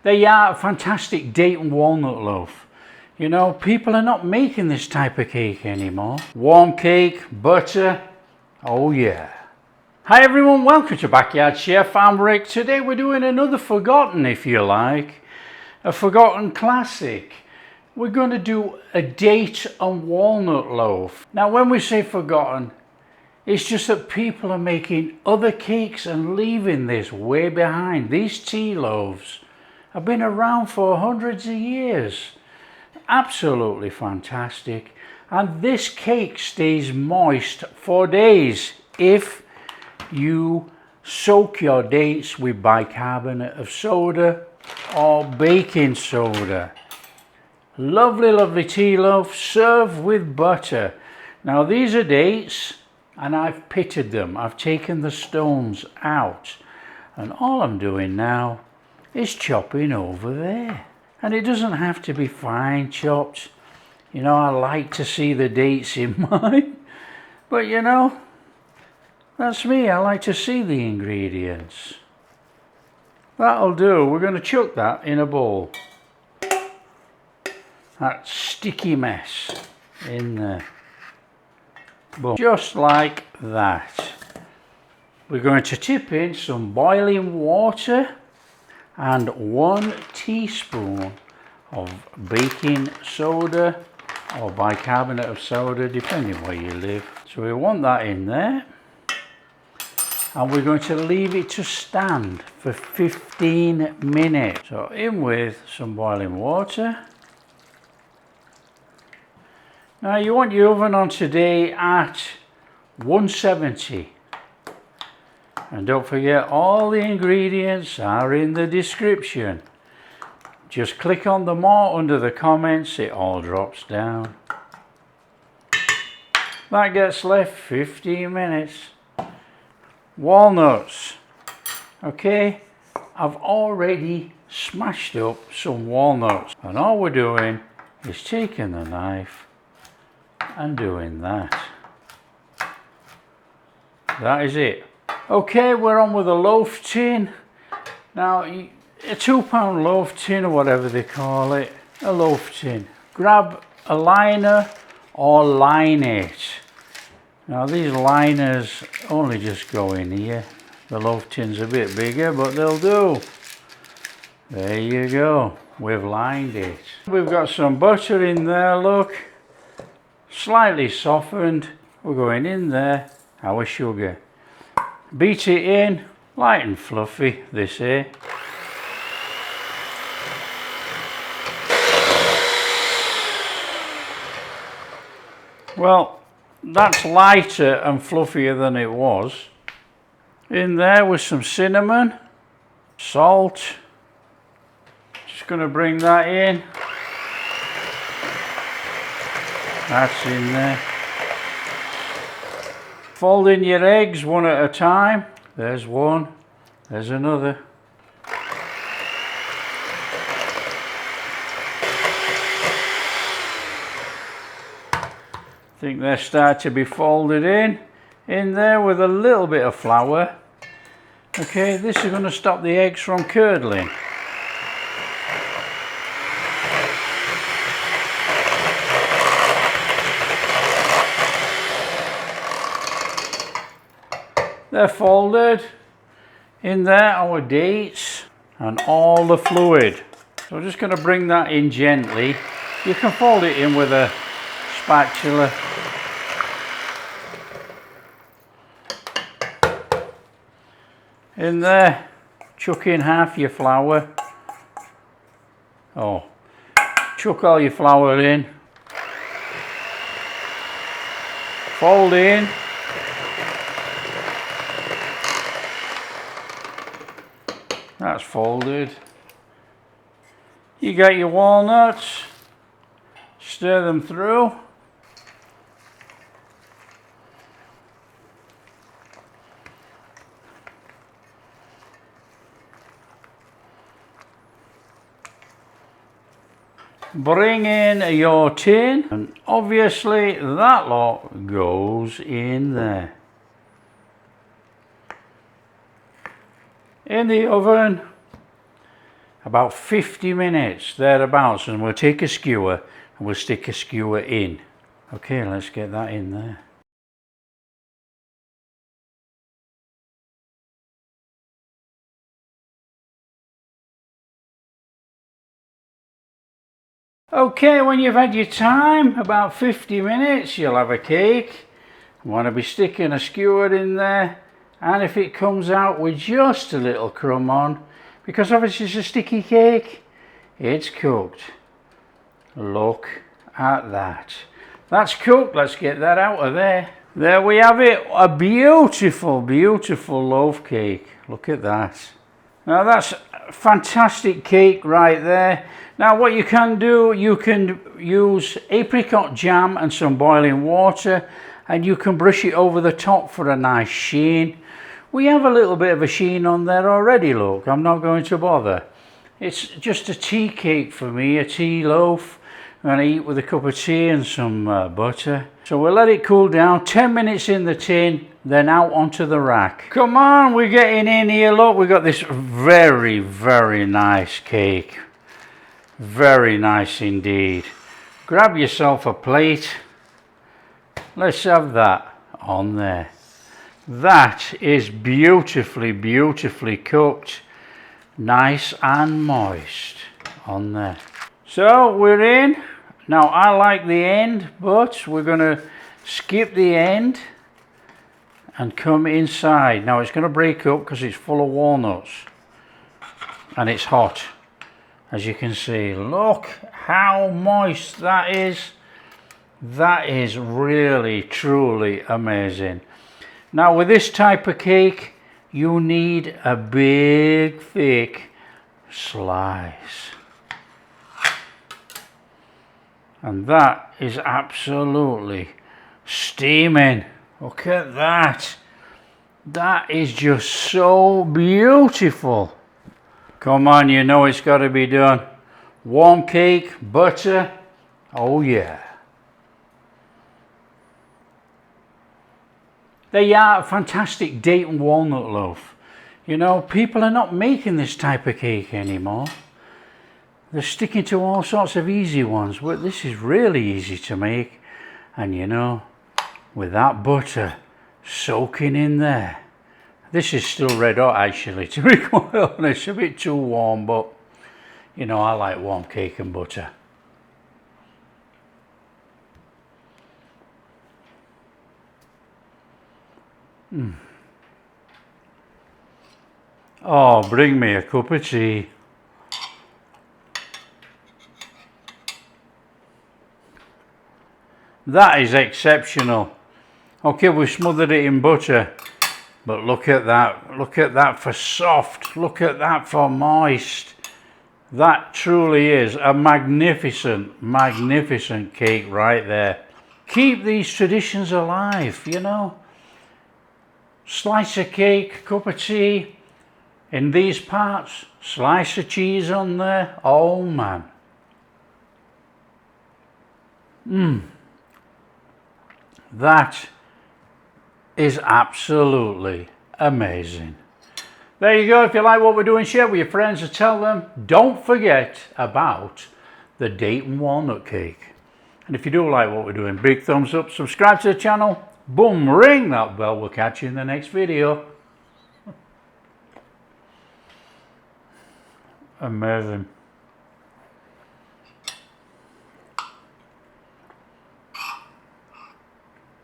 They are a fantastic date and walnut loaf. You know, people are not making this type of cake anymore. Warm cake, butter, oh yeah. Hi everyone, welcome to Backyard Chef. I'm Rick. Today we're doing another forgotten, if you like, a forgotten classic. We're going to do a date and walnut loaf. Now when we say forgotten, it's just that people are making other cakes and leaving this way behind. These tea loaves have been around for hundreds of years. Absolutely fantastic. And this cake stays moist for days if you soak your dates with bicarbonate of soda or baking soda. Lovely, lovely tea loaf served with butter. Now these are dates and I've pitted them. I've taken the stones out and all I'm doing now is chopping over there. And it doesn't have to be fine chopped. You know, I like to see the dates in mine. But you know, that's me. I like to see the ingredients. That'll do. We're going to chuck that in a bowl. That sticky mess in there. Boom. Just like that. We're going to tip in some boiling water and 1 teaspoon of baking soda or bicarbonate of soda, depending where you live. So we want that in there. And we're going to leave it to stand for 15 minutes. So in with some boiling water. Now you want your oven on today at 170. And don't forget, all the ingredients are in the description. Just click on them all under the comments, it all drops down. That gets left 15 minutes. Walnuts. Okay, I've already smashed up some walnuts. And all we're doing is taking the knife and doing that. That is it. Okay, we're on with a loaf tin. Now, a £2 loaf tin or whatever they call it, a loaf tin. Grab a liner or line it. Now these liners only just go in here. The loaf tin's a bit bigger, but they'll do. There you go, we've lined it. We've got some butter in there, look. Slightly softened. We're going in there, our sugar. Beat it in, light and fluffy, they say. Well, that's lighter and fluffier than it was. In there with some cinnamon, salt. Just going to bring that in. That's in there. Fold in your eggs one at a time. There's one, there's another. I think they start to be folded in there with a little bit of flour. Okay, this is going to stop the eggs from curdling. They're folded. In there our dates and all the fluid. So I'm just going to bring that in gently. You can fold it in with a spatula. In there, chuck in half your flour. Oh, chuck all your flour in. Fold in. That's folded. You got your walnuts. Stir them through. Bring in your tin, and obviously that lot goes in there. In the oven about 50 minutes thereabouts, and we'll take a skewer and we'll stick a skewer in. Okay, let's get that in there. Okay, when you've had your time, about 50 minutes, you'll have a cake. You want to be sticking a skewer in there, and if it comes out with just a little crumb on, because obviously it's a sticky cake, it's cooked. Look at that. That's cooked. Let's get that out of there. There we have it. A beautiful, beautiful loaf cake. Look at that. Now that's a fantastic cake right there. Now what you can do, you can use apricot jam and some boiling water, and you can brush it over the top for a nice sheen. We have a little bit of a sheen on there already, look. I'm not going to bother. It's just a tea cake for me, a tea loaf. I'm going to eat with a cup of tea and some butter. So we'll let it cool down, 10 minutes in the tin, then out onto the rack. Come on, we're getting in here, look, we've got this very, very nice cake. Very nice indeed. Grab yourself a plate. Let's have that on there. That is beautifully, beautifully cooked. Nice and moist on there. So we're in. Now I like the end, but we're going to skip the end and come inside. Now it's going to break up because it's full of walnuts and it's hot, as you can see. Look how moist that is. That is really, truly amazing. Now with this type of cake, you need a big, thick slice. And that is absolutely steaming. Look at that. That is just so beautiful. Come on, you know it's got to be done. Warm cake, butter. Oh yeah. There you are, a fantastic date and walnut loaf. You know, people are not making this type of cake anymore. They're sticking to all sorts of easy ones, but this is really easy to make. And you know, with that butter soaking in there. This is still red hot actually, to be quite honest, a bit too warm, but you know, I like warm cake and butter. Oh, bring me a cup of tea. That is exceptional. Okay, we smothered it in butter, but look at that for soft, look at that for moist. That truly is a magnificent, magnificent cake right there. Keep these traditions alive, you know. Slice of cake, cup of tea, in these parts, slice of cheese on there, oh man. That is absolutely amazing. There you go. If you like what we're doing, share with your friends and tell them. Don't forget about the date and walnut cake. And if you do like what we're doing, big thumbs up, subscribe to the channel, boom, ring that bell. We'll catch you in the next video. Amazing.